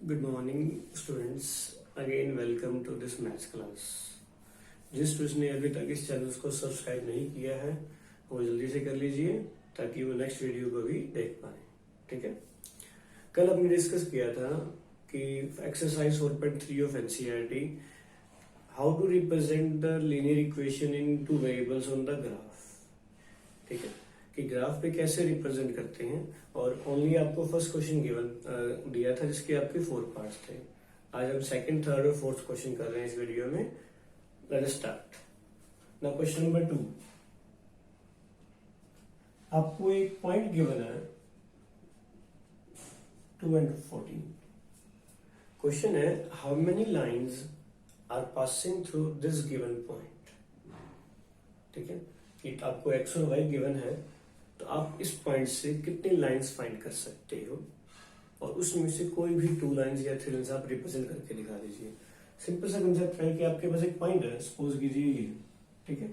Good morning students, again welcome to this maths class. जिस students ने अभी तक इस चैनल को सब्सक्राइब नहीं किया है वो जल्दी से कर लीजिए ताकि वो नेक्स्ट वीडियो को भी देख पाए। ठीक है, कल हमने डिस्कस किया था कि exercise 4.3 of NCERT, how to represent the linear equation in two variables on the graph. ठीक है, कि ग्राफ पे कैसे रिप्रेजेंट करते हैं, और ओनली आपको फर्स्ट क्वेश्चन गिवन दिया था जिसके आपके 4 पार्ट्स थे। आज हम सेकंड, थर्ड और फोर्थ क्वेश्चन कर रहे हैं इस वीडियो में। Let us start. Now question number 2, आपको एक पॉइंट गिवन है 2 and 14। क्वेश्चन है how many lines are passing through this given point. ठीक है, कि आपको एक्स और वाई गिवन है तो आप इस पॉइंट से कितनी लाइंस फाइंड कर सकते हो, और उसमें से कोई भी 2 लाइंस या 3 लाइंस आप रिप्रेजेंट करके दिखा दीजिए। सिंपल सा कंसेप्ट है कि आपके पास एक पॉइंट है, सपोज कीजिए ये। ठीक है,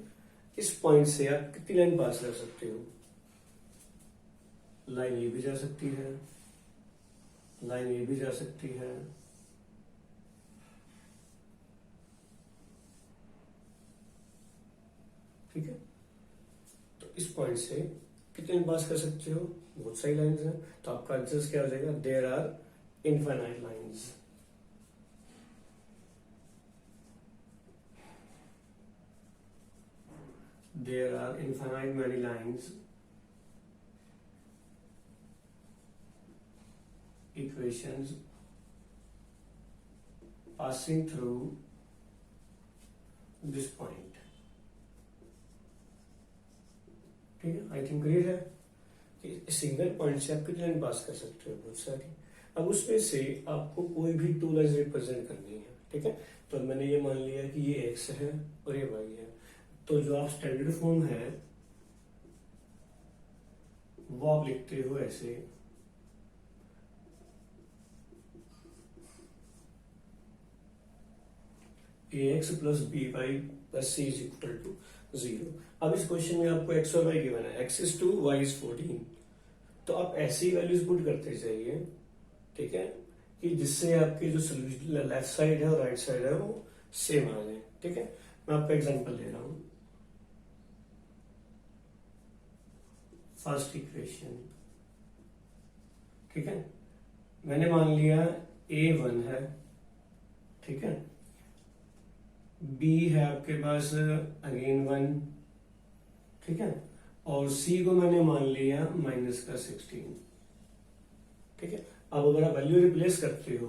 इस पॉइंट से आप कितनी लाइन पास कर सकते हो। लाइन ये भी जा सकती है, लाइन ये भी जा सकती है, ठीक है। तो इस पॉइंट से कितने पास कर सकते हो, बहुत सारी लाइंस हैं। तो आपका आंसर क्या हो जाएगा, there are infinite lines. There are infinite many lines equations passing through this point। ठीक है, आई थिंक क्लियर है कि सिंगल पॉइंट से आप कितनी लाइन पास कर सकते हो, बहुत सारी। अब उसमें से आपको कोई भी 2 लाइन रिप्रेजेंट करनी है। ठीक है, तो मैंने ये मान लिया कि ये एक्स है और ये वाई है। तो जो आप स्टैंडर्ड फॉर्म है वो आप लिखते हो ऐसे, ax plus B y plus c is equal to 0। अब इस क्वेश्चन में आपको एक्स और वाई गिवन है, x is 2, y is 14। तो आप ऐसी वैल्यूज पुट करते जाइए। ठीक है, कि जिससे आपके जो लेफ्ट साइड है और राइट साइड है वो सेम आ जाए। ठीक है, मैं आपका एग्जांपल ले रहा हूं। फर्स्ट इक्वेशन, ठीक है, मैंने मान लिया a1 है। ठीक है, b है आपके पास अगेन 1। ठीक है, और c को मैंने मान लिया -16। ठीक है, अब अगर आप वैल्यू रिप्लेस करते हो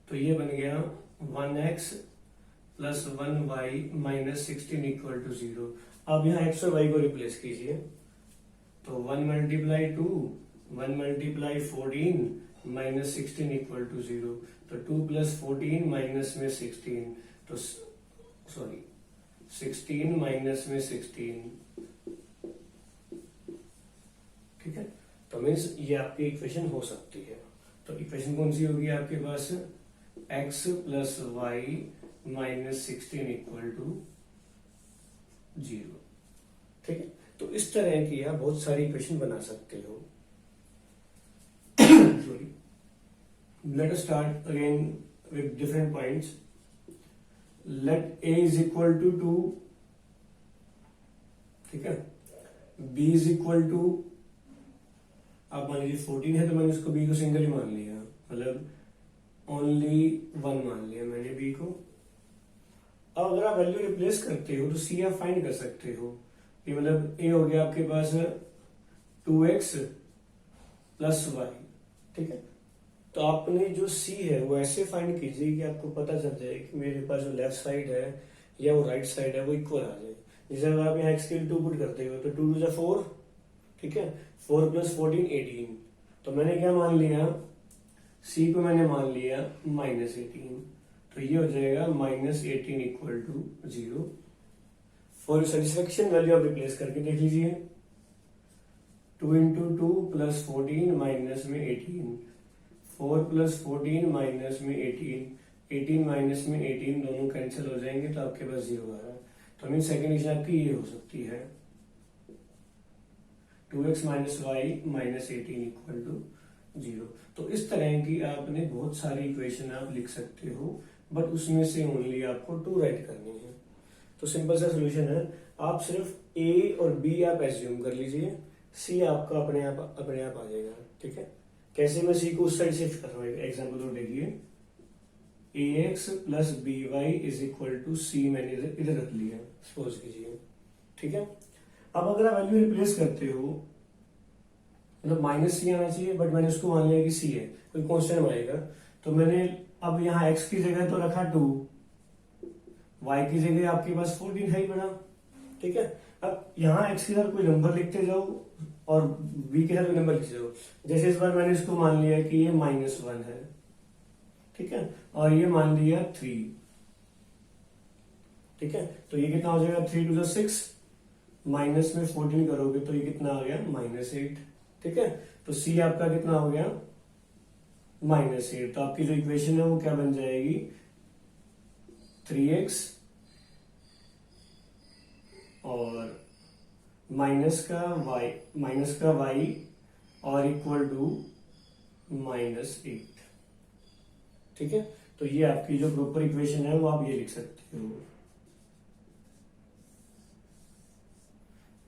तो ये बन गया 1x plus 1y minus 16 equal to 0। अब यहाँ x और y को रिप्लेस कीजिए तो 1 multiply 2, 1 multiply 14 minus 16 equal to 0। तो 2 प्लस 14 माइनस में 16, तो सॉरी 16 माइनस में 16। ठीक है, तो मीन्स ये आपकी इक्वेशन हो सकती है। तो इक्वेशन कौन सी होगी आपके पास, x plus y minus 16 equal to 0। ठीक है, तो इस तरह की आप बहुत सारी इक्वेशन बना सकते हो। Sorry, let us start again with different points. Let a is equal to 2। ठीक है, b इज इक्वल टू, आप मान लीजिए 14 है तो मैंने उसको b को सिंगल ही मान लिया, मतलब ओनली 1 मान लिया मैंने b को। अब अगर आप वैल्यू रिप्लेस करते हो तो c आप फाइंड कर सकते हो। ये मतलब a हो गया आपके पास 2x प्लस वाई। ठीक है, तो आपने जो c है वो ऐसे फाइंड कीजिए कि आपको पता चल जाए कि मेरे पास जो लेफ्ट साइड है या वो राइट साइड है वो इक्वल आ जाए। जैसे अगर आप यहाँ x के लिए 2 पुट करते हो तो 2 2 जा 4। ठीक है, 4 प्लस 14 18। तो मैंने क्या मान लिया, c को मैंने मान लिया -18। तो ये हो जाएगा -18 equal to 0। For satisfaction value आप रिप्लेस करके देख लीजिए। 2 इंटू 2 प्लस 14 माइनस में 18, 4 प्लस 14 माइनस में 18, 18 माइनस में 18 दोनों कैंसिल हो जाएंगे तो आपके पास 0 आ रहा है। तो मीन सेकेंड इक्वेशन आपकी ये हो सकती है, 2x minus y minus 18 equal to 0। तो इस तरह की आपने बहुत सारी इक्वेशन आप लिख सकते हो, बट उसमें से ओनली आपको 2 राइट करनी है। तो सिंपल सा सोल्यूशन है, आप सिर्फ ए और बी आप एज्यूम कर लीजिए, सी आपका अपने आप आ जाएगा। ठीक है, कैसे मैं सी को उस साइड शिफ्ट कर रहा हूँ, एग्जाम्पल तो देखिए, A X plus B Y is equal to C मैंने इधर रख लिया, सपोज कीजिए। ठीक है, अब अगर आप वैल्यू रिप्लेस करते हो, मतलब माइनस सी आना चाहिए, बट मैंने उसको मान लिया कि सी है, कोई कॉन्स्टेंट आएगा, तो मैंने अब यहाँ एक्स की जगह तो रखा 2, वाई की जगह आपके पास 14 है ही बड़ा। ठीक है, अब यहाँ एक्स के साथ कोई नंबर लिखते जाओ और बी के साथ कोई नंबर लिखते जाओ। जैसे इस बार मैंने इसको मान लिया कि ये -1 है, ठीक है, और ये मान लिया 3। ठीक है, तो ये कितना हो जाएगा, 3 to the 6, माइनस में 14 करोगे तो ये कितना आ गया, -8। ठीक है, तो सी आपका कितना हो गया, -8। तो आपकी जो इक्वेशन है वो क्या बन जाएगी, 3x और माइनस का y और इक्वल टू -8। ठीक है, तो ये आपकी जो प्रॉपर इक्वेशन है वो आप ये लिख सकते हो।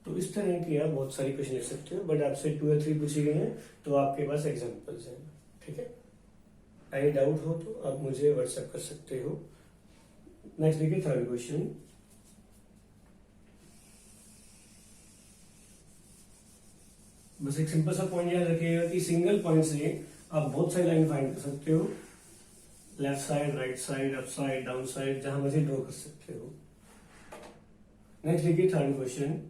तो इस तरह की आप बहुत सारी क्वेश्चन लिख सकते हो, बट आपसे 2 या 3 पूछी गई हैं तो आपके पास एग्जांपल्स हैं। ठीक है, एनी डाउट हो तो आप मुझे व्हाट्सएप कर सकते हो। नेक्स्ट देखिए, थर्ड क्वेश्चन। बस एक सिंपल सा पॉइंट याद रखिएगा कि सिंगल पॉइंट से आप बहुत सारी लाइन फाइंड कर सकते हो, left side, right side, up side, down side, जहां मर्जी ड्रॉ कर सकते हो। नेक्स्ट देखिए, third question.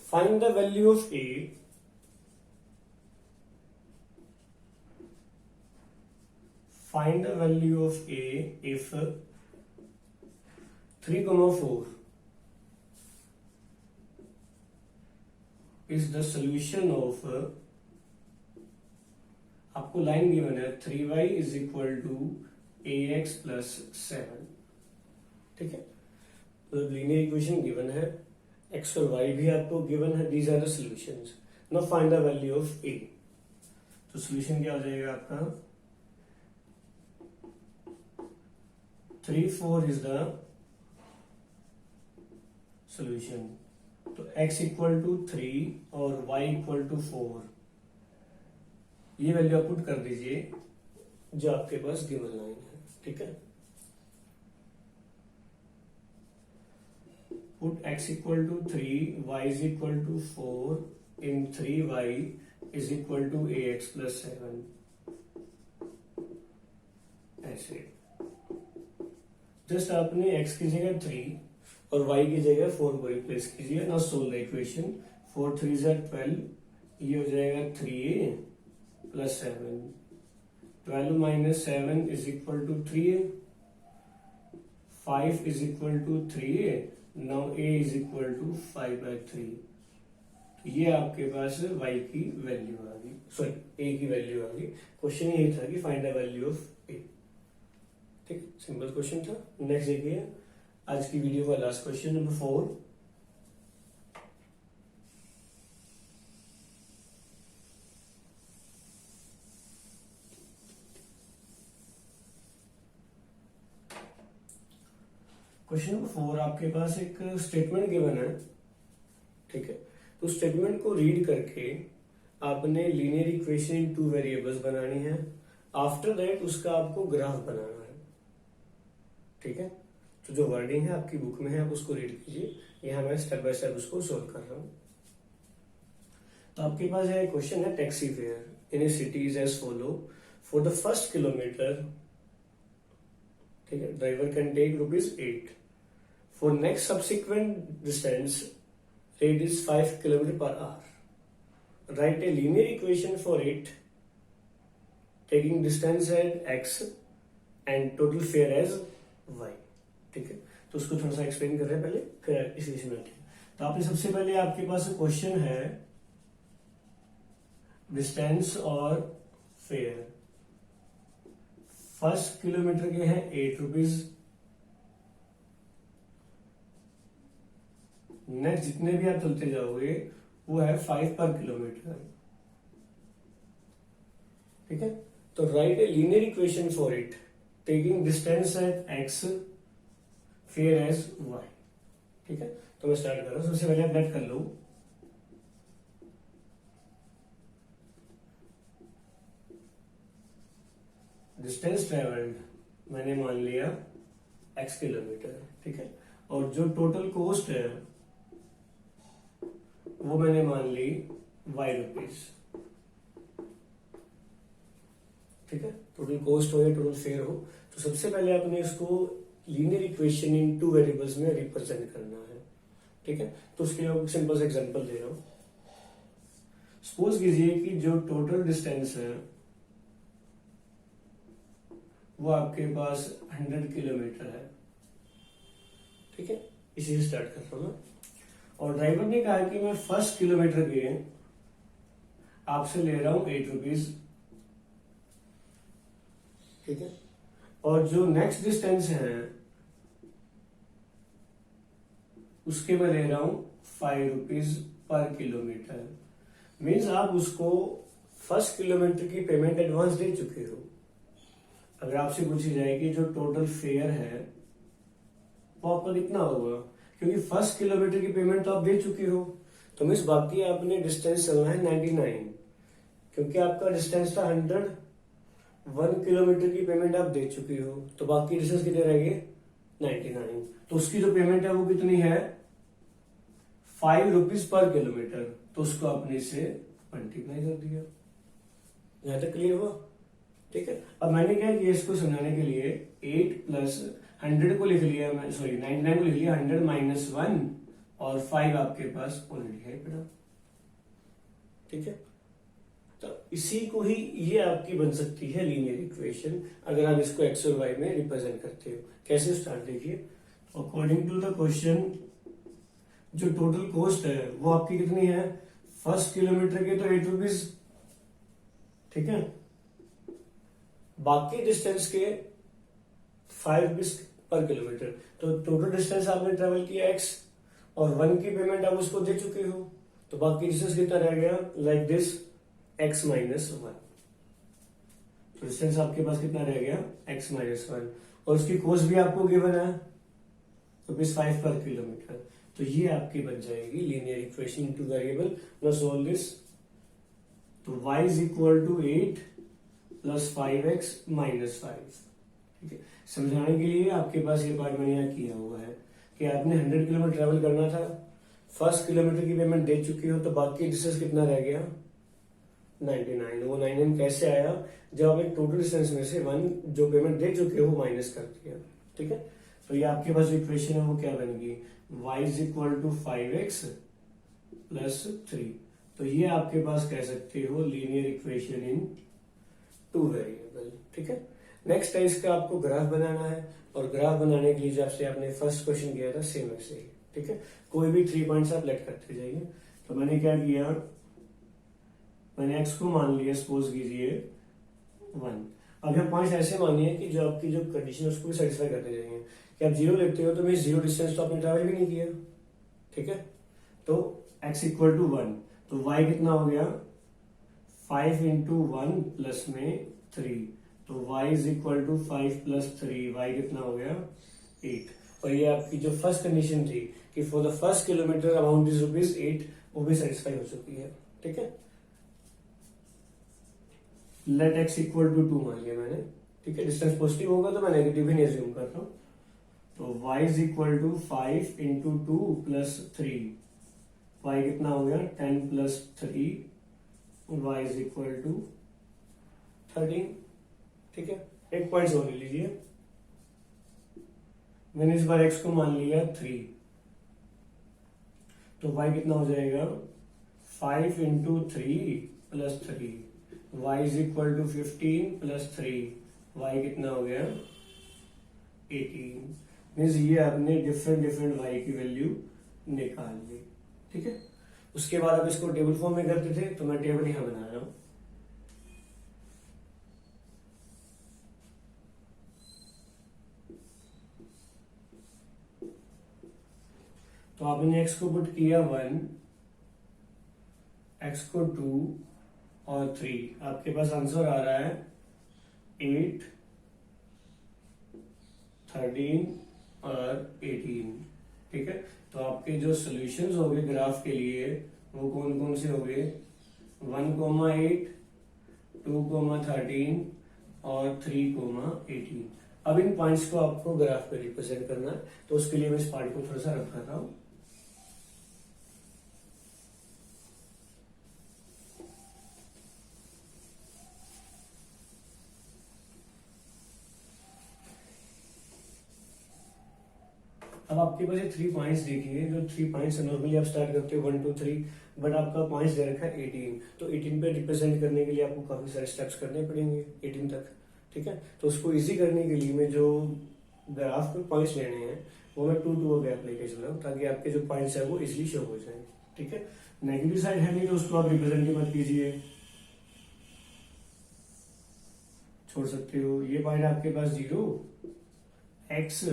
Find the value of a if 3,4 is the solution of, आपको लाइन गिवन है 3y is equal to ax plus 7। ठीक है, तो लीनियर इक्वेशन गिवन है, x और y भी आपको गिवन है, these are the solutions. Now find the value of a। तो सॉल्यूशन क्या हो जाएगा आपका, 3, 4 इज द सॉल्यूशन। तो x इक्वल टू 3 और y इक्वल टू 4, ये वैल्यू आप पुट कर दीजिए जो आपके पास गिवन लाइन है। ठीक है, put x equal to 3, y is equal to 4 in 3y is equal to ax plus 7, ऐसे। जस्ट आपने x की जगह 3 और y की जगह 4 को रिप्लेस कीजिए। नाउ सोल्व द इक्वेशन, 4 3 ज़ा 12, ये हो जाएगा 3a plus 7, 12 minus 7 is equal to 3a, 5 is equal to 3a, now a is equal to 5/3। तो ये आपके पास y की वैल्यू आ गई, सॉरी a की वैल्यू आ गई। क्वेश्चन ये था कि find the value of a। ठीक, सिंपल क्वेश्चन था। नेक्स्ट देखिए, आज की वीडियो का last question number 4। Question number 4, आपके पास एक स्टेटमेंट गिवन है। ठीक है, तो स्टेटमेंट को रीड करके आपने लीनियर इक्वेशन इन 2 वेरिएबल्स बनानी है। आफ्टर दैट उसका आपको ग्राफ बनाना है। ठीक है, तो जो वर्डिंग है आपकी बुक में है, आप उसको रीड कीजिए। यहाँ मैं स्टेप बाय स्टेप उसको सोल्व कर रहा हूँ। तो आपके पास यह क्वेश्चन है, taxi fare in a city is as follow. For the first kilometre, ठीक है, driver can take ₹8। For next subsequent distance, rate is 5 km/h. Write a linear equation for it, taking distance as x and total fare as y. ठीक है, तो उसको थोड़ा सा explain कर रहे हैं पहले, फिर इस इक्वेशन में। तो आपने सबसे पहले आपके पास क्वेश्चन है डिस्टेंस और फेयर। फर्स्ट किलोमीटर के हैं ₹8। नेक्स्ट जितने भी आप चलते जाओगे वो है 5 पर किलोमीटर। ठीक है। तो write a linear equation for it taking distance at x fare as y. ठीक है, तो मैं स्टार्ट कर रहा हूं। सबसे पहले आप लेट कर लो डिस्टेंस ट्रेवल्ड मैंने मान लिया x किलोमीटर। ठीक है, और जो टोटल कॉस्ट है वो मैंने मान ली y रुपीज। ठीक है, टोटल कॉस्ट हो या टोटल फेयर हो, तो सबसे पहले आपने इसको linear equation in two variables में रिप्रेजेंट करना है। ठीक है, तो उसके लिए एक सिंपल सा एग्जांपल दे रहा हूं। सपोज कीजिए कि जो टोटल डिस्टेंस है वो आपके पास 100 किलोमीटर है। ठीक है, इसी से स्टार्ट करता हूं मैं। और ड्राइवर ने कहा कि मैं फर्स्ट किलोमीटर के आपसे ले रहा हूं 8 रुपीज। ठीक है, और जो नेक्स्ट डिस्टेंस है उसके मैं ले रहा हूं 5 रुपीज पर किलोमीटर। मीन्स आप उसको फर्स्ट किलोमीटर की पेमेंट एडवांस दे चुके हो। अगर आपसे पूछी जाए कि जो टोटल फेयर है वो आपका कितना होगा, क्योंकि फर्स्ट किलोमीटर की पेमेंट तो आप दे चुके हो, तो मीन्स बाकी आपने डिस्टेंस चलना है 99, क्योंकि आपका डिस्टेंस था 100, 1 किलोमीटर की पेमेंट आप दे चुके हो, तो बाकी डिस्टेंस कितने रह गए 99। तो उसकी जो पेमेंट है वो कितनी है 5 रुपीज पर किलोमीटर, तो उसको आपने इसे मल्टीप्लाई कर दिया। यहां तक क्लियर हुआ? ठीक है, अब मैंने क्या किया इसको समझाने के लिए 8 प्लस 100 को लिख लिया, मैं सॉरी 99 को लिख लिया 100 माइनस 1 और 5 आपके पास ऑलरेडी है बेटा। ठीक है, तो इसी को ही ये आपकी बन सकती है लीनियर इक्वेशन, अगर आप इसको एक्स और वाई में रिप्रेजेंट करते हो। कैसे स्टार्ट देखिए, अकॉर्डिंग टू द क्वेश्चन जो टोटल कॉस्ट है वो आपकी कितनी है, फर्स्ट किलोमीटर के तो 8 रुपीज। ठीक है, बाकी डिस्टेंस के 5 रुपीज पर किलोमीटर, तो टोटल डिस्टेंस आपने ट्रेवल किया x और 1 की पेमेंट आप उसको दे चुके हो, तो बाकी डिस्टेंस कितना रह गया लाइक दिस x माइनस 1। तो डिस्टेंस आपके पास कितना रह गया x माइनस 1, और उसकी कॉस्ट भी आपको गिवन है ₹5 पर किलोमीटर। तो ये आपकी बन जाएगी linear equation two variable. Now solve this. तो y is equal to 8 plus 5x minus 5। ठीक है, समझाने के लिए आपके पास ये पार्ट मैंने यहाँ किया हुआ है कि आपने 100 किलोमीटर ट्रेवल करना था, फर्स्ट किलोमीटर की पेमेंट दे चुके हो, तो बाकी डिस्टेंस कितना रह गया 99। वो 99 कैसे आया, जब आपने टोटल डिस्टेंस में से 1 जो पेमेंट दे चुके हो वो माइनस कर दिया। ठीक है, तो ये आपके पास जो इक्वेशन है वो क्या बनेगी, y is equal to 5x plus 3। तो ये आपके पास कह सकते हो linear equation in two variable. ठीक है, नेक्स्ट है इसका आपको ग्राफ बनाना है, और ग्राफ बनाने के लिए जो आपसे आपने फर्स्ट क्वेश्चन किया था सेम ऐसे ही। ठीक है, कोई भी 3 पॉइंट्स आप लेट करते जाइए। तो मैंने क्या किया, मैंने x को मान लिया सपोज कीजिए 1। अब यहाँ पॉइंट्स ऐसे मानिए कि जो आपकी जो कंडीशन है उसको भी सेटिस्फाई करते जाएंगे। कि आप 0 लेते हो तो मैं 0 डिस्टेंस तो आपने ट्रैवल भी नहीं किया। ठीक है, तो x इक्वल टू 1, तो y कितना हो गया 5 इंटू 1 प्लस में 3, तो y is equal to 5 plus 3, y कितना हो गया 8। और ये आपकी जो फर्स्ट कंडीशन थी कि for the first kilometre amount is ₹8, वो भी सेटिस्फाई हो चुकी है। ठीक है, लेट x इक्वल टू 2 मान लिया मैंने। ठीक है, डिस्टेंस पॉजिटिव होगा तो मैं नेगेटिव भी नहीं एज्यूम कर रहा हूं। तो y is equal to 5 into 2 plus 3, y कितना हो गया 10 plus 3, y is equal to 13। ठीक है, एक पॉइंट और ले लीजिए। मैंने इस बार x को मान लिया 3, तो y कितना हो जाएगा 5 into 3 plus 3, y is equal to 15 plus 3, y कितना हो गया 18। मीन्स ये आपने डिफरेंट y की वैल्यू निकाल ली। ठीक है, उसके बाद आप इसको टेबल फॉर्म में करते थे, तो मैं टेबल यहां बना रहा हूं। तो आपने x को पुट किया 1, x को 2, और 3, आपके पास आंसर आ रहा है 8, 13 और 18। ठीक है, तो आपके जो सॉल्यूशंस हो गए ग्राफ के लिए वो कौन कौन से हो गए? 1,8, 2,13 और 3,18। अब इन पॉइंट्स को आपको ग्राफ पे रिप्रेजेंट करना है, तो उसके लिए मैं इस पार्ट को थोड़ा सा रख रहा हूं। अब आपके पास ये 3 पॉइंट्स देखिए, जो 3 पॉइंट्स नॉर्मली आप स्टार्ट करते हो 1 2 3, बट आपका पॉइंट्स दे रखा है 18, तो 18 पे रिप्रेजेंट करने के लिए आपको काफी सारे स्टेप्स करने पड़ेंगे 18 तक। ठीक है, तो उसको इजी करने के लिए मैं जो ग्राफ पे पॉइंट्स लेने हैं वो मैं 2 2 गैप लेके चल रहा हूँ, ताकि आपके जो पॉइंट्स है वो इजिली शो हो जाए। ठीक है, नेगेटिव साइड है नहीं तो उसको आप रिप्रेजेंट ही मत कीजिए, छोड़ सकते हो। ये पॉइंट आपके पास 0 x,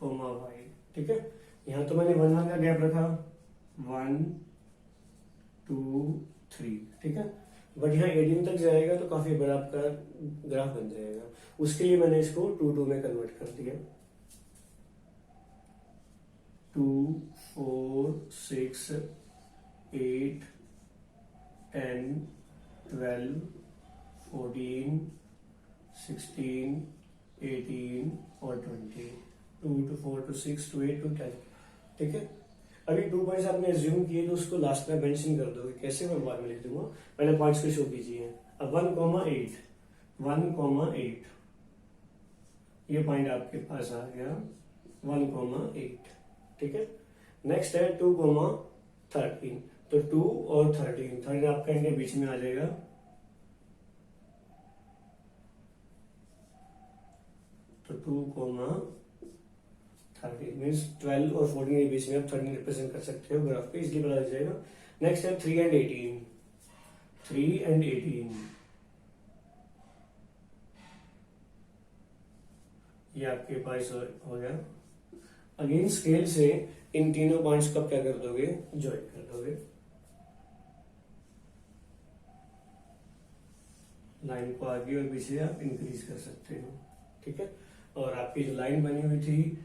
y। ठीक है, यहां तो मैंने 1 1 का गैप रखा, 1 2 3। ठीक है, बट यहाँ 18 तक जाएगा तो काफी बड़ा आपका ग्राफ बन जाएगा, उसके लिए मैंने इसको 2 2 में कन्वर्ट कर दिया। 2 4 6 8 10 12 14 16 18 और 20, 2 to 4 to 6 to 8 to 10। ठीक है, अभी 2 पॉइंट्स आपने एज्यूम किए तो उसको लास्ट में मेंशन कर दोगे, कैसे मैं बाद में लिख दूंगा, पहले पॉइंट्स को शो कीजिए। अब 1,8 1,8 ये पॉइंट आपके पास आ गया 1,8। ठीक है, नेक्स्ट है 2,13, तो 2 और 13 आपका इनके बीच में आ जाएगा, तो 2,13 मीन्स 12 और 14 के बीच में आप 13 रिप्रेजेंट कर सकते हो ग्राफ पे, इसलिए पता लग जाएगा। नेक्स्ट है 3 एंड 18, 3 एंड 18 ये आपके पास हो गया। अगेन स्केल से इन तीनों पॉइंट्स को आप क्या कर दोगे, ज्वाइन कर दोगे, लाइन को आगे और पीछे आप इंक्रीज कर सकते हो। ठीक है, और आपकी जो लाइन बनी हुई थी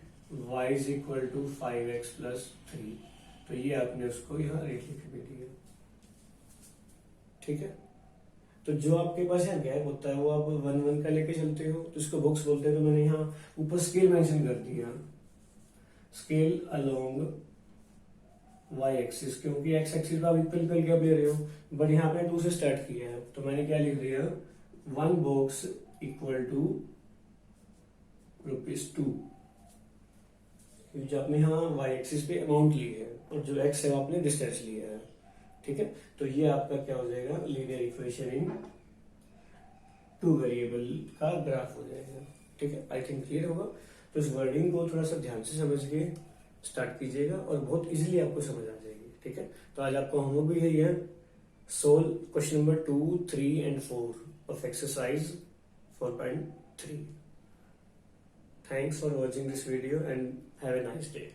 y is equal to 5x plus 3, तो ये आपने उसको यहाँ रेट लिख भी दिया। ठीक है, तो जो आपके पास यहाँ गैप होता है वो आप 1 1 का लेके चलते हो, तो इसको बॉक्स बोलते हैं, तो मैंने यहाँ ऊपर स्केल मेंशन कर दिया, स्केल अलोंग y एक्सिस, क्योंकि x एक्सिस आप इक्वल इक्वल क्या ले रहे हो, बट यहाँ पे 2 से स्टार्ट किया है, तो मैंने क्या लिख दिया, 1 बॉक्स इक्वल टू ₹2, जो आपने यहाँ y एक्सिस पे अमाउंट ली है और जो x है आपने डिस्टेंस लिया है। ठीक है, तो ये आपका क्या हो जाएगा, लीनियर इक्वेशन इन 2 वेरिएबल का ग्राफ हो जाएगा। ठीक है, आई थिंक क्लियर होगा। तो इस वर्डिंग को थोड़ा सा ध्यान से समझ के स्टार्ट कीजिएगा और बहुत इजीली आपको समझ आ जाएगी। ठीक है, तो आज आपका होमवर्क भी यही है, solve question number 2, 3 and 4 of exercise 4.3। Thanks for watching this video and have a nice day.